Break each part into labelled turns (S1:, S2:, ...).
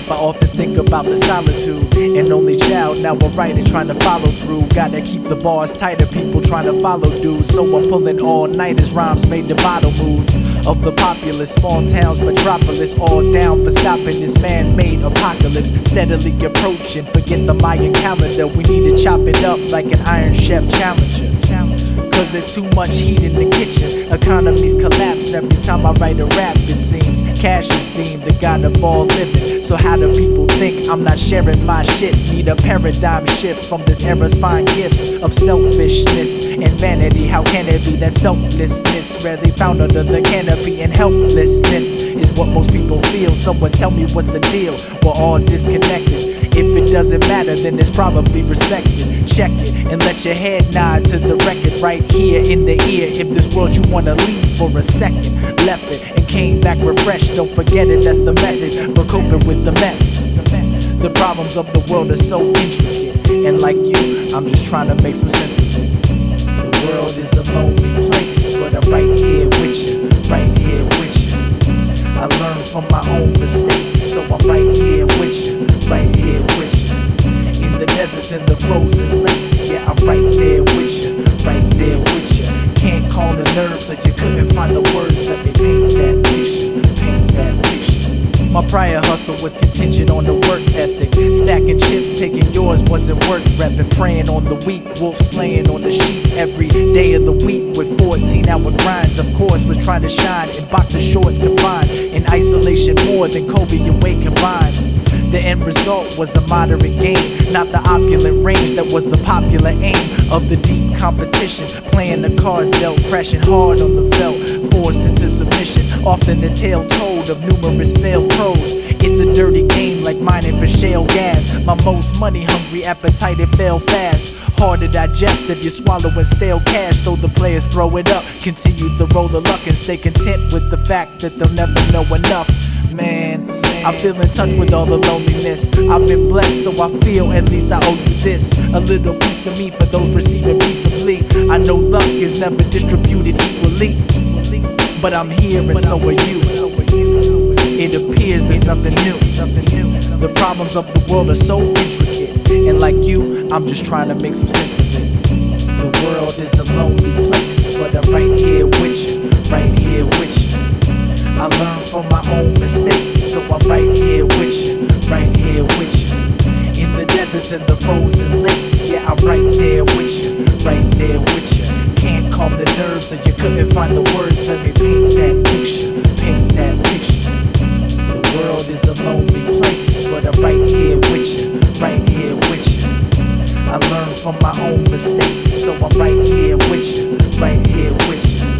S1: life, I often think about the solitude. An only child, now a writer trying to follow through. Gotta keep the bars tighter, people trying to follow dudes. So I'm pulling all-nighters, rhymes made to bottle moods of the populous, small towns, metropolis. All down for stopping this man-made apocalypse. Steadily approaching, forget the Mayan calendar. We need to chop it up like an Iron Chef challenger. Cause there's too much heat in the kitchen. Economies collapse every time I write a rap, it seems. Cash is deemed the god of all living. So how do people think I'm not sharing my shit? Need a paradigm shift from this era's fine gifts of selfishness and vanity. How can it be that selflessness rarely found under the canopy? And helplessness is what most people feel. Someone tell me what's the deal? We're all disconnected. If it doesn't matter, then it's probably respected. Check it and let your head nod to the record right here in the ear. If this world you wanna leave for a second, left it and came back refreshed. Don't forget it, that's the method for coping with the mess. The problems of the world are so intricate, and like you, I'm just trying to make some sense of it. The world is a lonely place, but I'm right here with you, right here with you. I learned from my own mistakes, so I'm right here with you, right here with you. In the deserts and the frozen lakes, yeah, I'm right there with you, right there with you. Can't calm the nerves, so you couldn't find the words. Let me paint that picture, paint that picture. My prior hustle was contingent on the work ethic. Stacking chips, taking yours wasn't worth repping. Preying on the weak, wolf slaying on the sheep every day of the week with 14-hour grinds. Of course, was trying to shine in boxer shorts confined. In isolation more than Kobe and Wade combined. The end result was a moderate gain, not the opulent range that was the popular aim of the deep competition. Playing the cards dealt, crashing hard on the felt, forced into submission. Often the tale told of numerous failed pros. It's a dirty game like mining for shale gas. My most money-hungry appetite, it fell fast. Hard to digest if you're swallowing stale cash, so the players throw it up. Continue the roll of luck and stay content with the fact that they'll never know enough. Man, I feel in touch with all the loneliness. I've been blessed, so I feel at least I owe you this. A little piece of me for those receiving peaceably. I know luck is never distributed equally, but I'm here and so are you. It appears there's nothing new. The problems of the world are so intricate, and like you, I'm just trying to make some sense of it. The world is a lonely place, but I'm right here with you, right here with you. I learned from my own mistakes, so I'm right here with you, right here with you. In the deserts and the frozen lakes, yeah, I'm right there with you, right there with you. Can't calm the nerves, so you couldn't find the words. Let me paint that picture, paint that picture. The world is a lonely place, but I'm right here with you, right here with you. I learned from my own mistakes, so I'm right here with you, right here with you.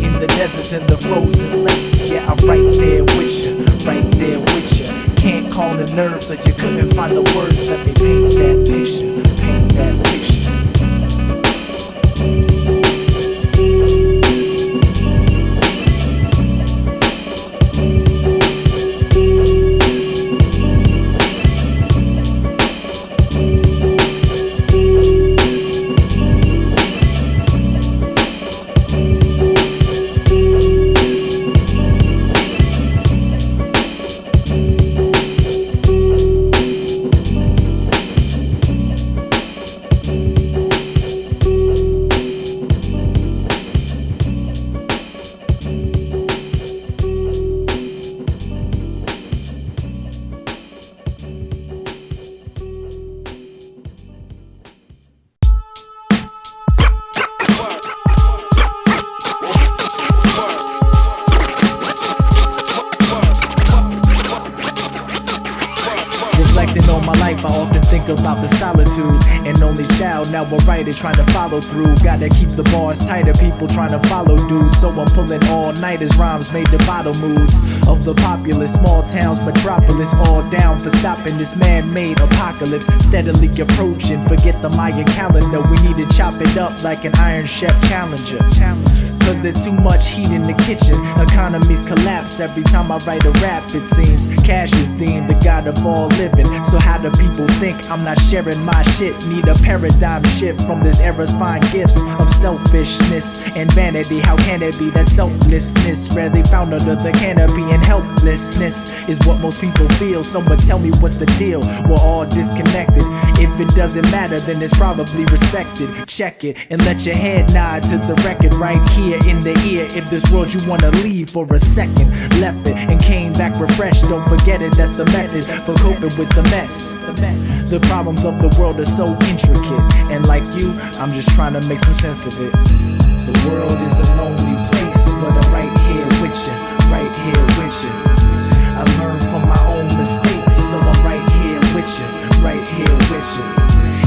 S1: In the deserts and the frozen lakes, yeah, I'm right there with you, right there with you. Can't calm the nerves, so you couldn't find the words. Let me paint that picture, paint that picture. On my life, I often think about the solitude. An only child, now a writer trying to follow through. Gotta keep the bars tighter, people trying to follow dudes. So I'm pulling all-nighters, rhymes made to bottle moods of the populous, small towns, metropolis. All down for stopping this man-made apocalypse. Steadily approaching, forget the Mayan calendar. We need to chop it up like an Iron Chef challenger. cause there's too much heat in the kitchen. Economies collapse every time I write a rap, it seems. Cash is deemed the god of all living. So how do people think I'm not sharing my shit? Need a paradigm shift from this era's fine gifts of selfishness and vanity. How can it be that selflessness rarely found under the canopy, and helplessness is what most people feel? Someone tell me what's the deal? We're all disconnected. If it doesn't matter, then it's probably respected. Check it and let your head nod to the record right here in the ear. If this world you wanna leave for a second, left it and came back refreshed. Don't forget it, that's the method for coping with the mess. The problems of the world are so intricate, and like you, I'm just trying to make some sense of it. The world is a lonely place, but I'm right here with you, right here with you. I learned from my own mistakes, so I'm right here with you, right here with you.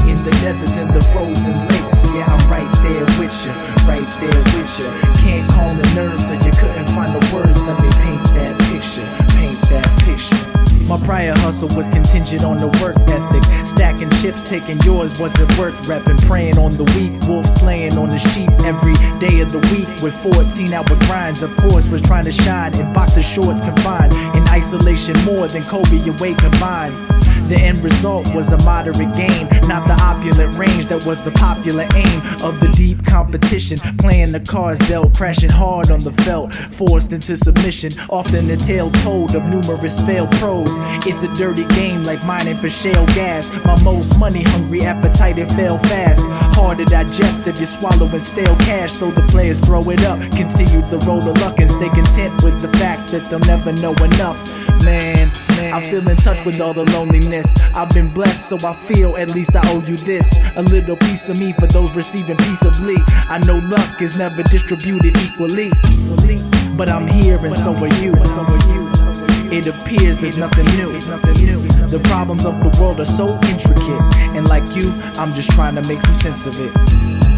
S1: In the deserts and the frozen lakes, yeah, I'm right there with you, right there with you. Can't calm the nerves, so you couldn't find the words. Let me paint that picture, paint that picture. My prior hustle was contingent on the work ethic. Stacking chips, taking yours wasn't worth repping. Preying on the weak, wolf slaying on the sheep every day of the week. With 14-hour grinds, of course, was trying to shine in boxer shorts confined. In isolation more than Kobe and Wade combined. The end result was a moderate gain, not the opulent range that was the popular aim of the deep competition. Playing the cards dealt, crashing hard on the felt, forced into submission, often a tale told of numerous failed pros. It's a dirty game like mining for shale gas. My most money-hungry appetite, it fell fast. Hard to digest if you're swallowing stale cash, so the players throw it up, continue the roll of luck, and stay content with the fact that they'll never know enough. Man, I feel in touch with all the loneliness. I've been blessed, so I feel at least I owe you this. A little piece of me for those receiving peaceably. I know luck is never distributed equally, but I'm here and so are you. It appears there's nothing new. The problems of the world are so intricate, and like you, I'm just trying to make some sense of it.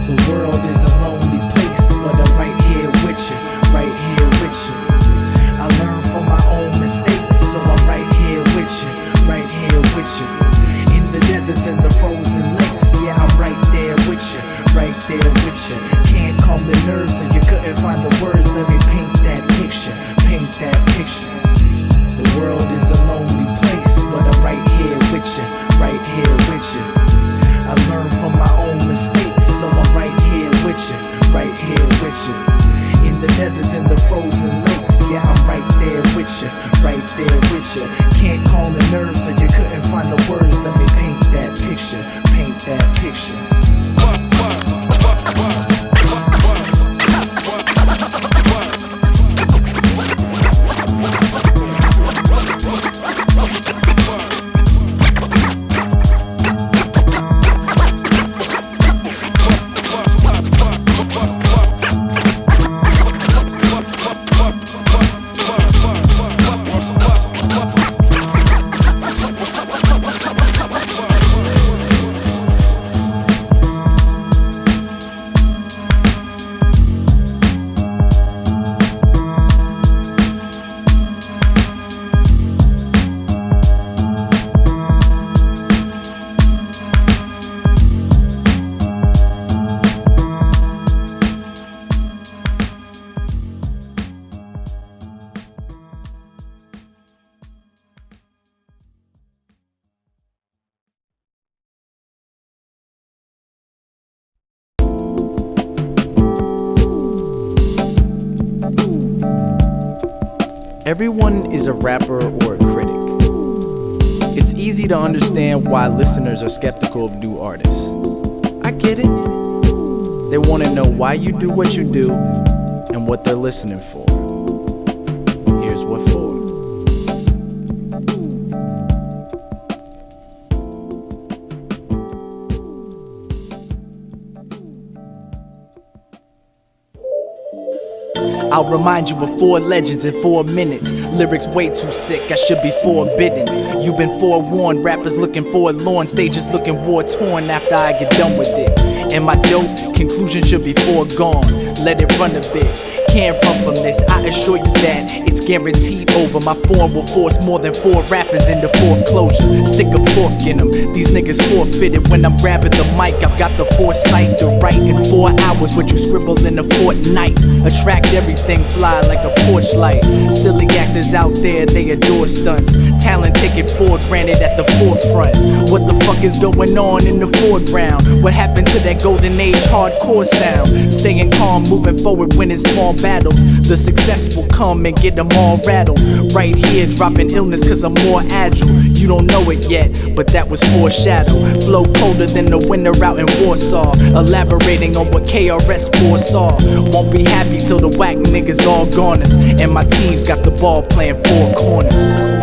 S1: The world is a lonely place, but I'm right here with you, right here with you. I learned from my own mistakes, so I'm right here with you, right here with you. In the deserts and the frozen lakes, yeah, I'm right there with you, right there with you. Can't calm the nerves, so you couldn't find the words. Let me paint that picture, paint that picture. The world is a lonely place, but I'm right here with you, right here with you. I learned from my own mistakes, so I'm right here with you, right here with you. In the deserts and the frozen lakes, yeah, I'm right there with you, right there with you. Can't calm the nerves, so you couldn't find the words. Let me paint that picture, paint that picture. Everyone is a rapper or a critic. It's easy to understand why listeners are skeptical of new artists. I get it. They want to know why you do what you do and what they're listening for. Here's what for. I'll remind you of 4 legends in 4 minutes. Lyrics way too sick, I should be forbidden. You've been forewarned, rappers looking forlorn, stages looking war-torn after I get done with it. Am I dope? Conclusion should be foregone. Let it run a bit. can't run from this, I assure you that it's guaranteed over. My form will force more than 4 rappers into foreclosure. Stick a fork in them, these niggas forfeited. When I'm grabbing the mic, I've got the foresight to write in 4 hours what you scribbled in a fortnight. Attract everything, fly like a porch light. Silly actors out there, they adore stunts. Talent taken for granted at the forefront. What the fuck is going on in the foreground? What happened to that golden age hardcore sound? Staying calm, moving forward, winning small battles. The success will come and get them all rattled. Right here, dropping illness cause I'm more agile. You don't know it yet, but that was foreshadowed. Flow colder than the winter out in Warsaw. Elaborating on what KRS foresaw. Won't be happy till the whack niggas all goners. And my team's got the ball playing 4 corners.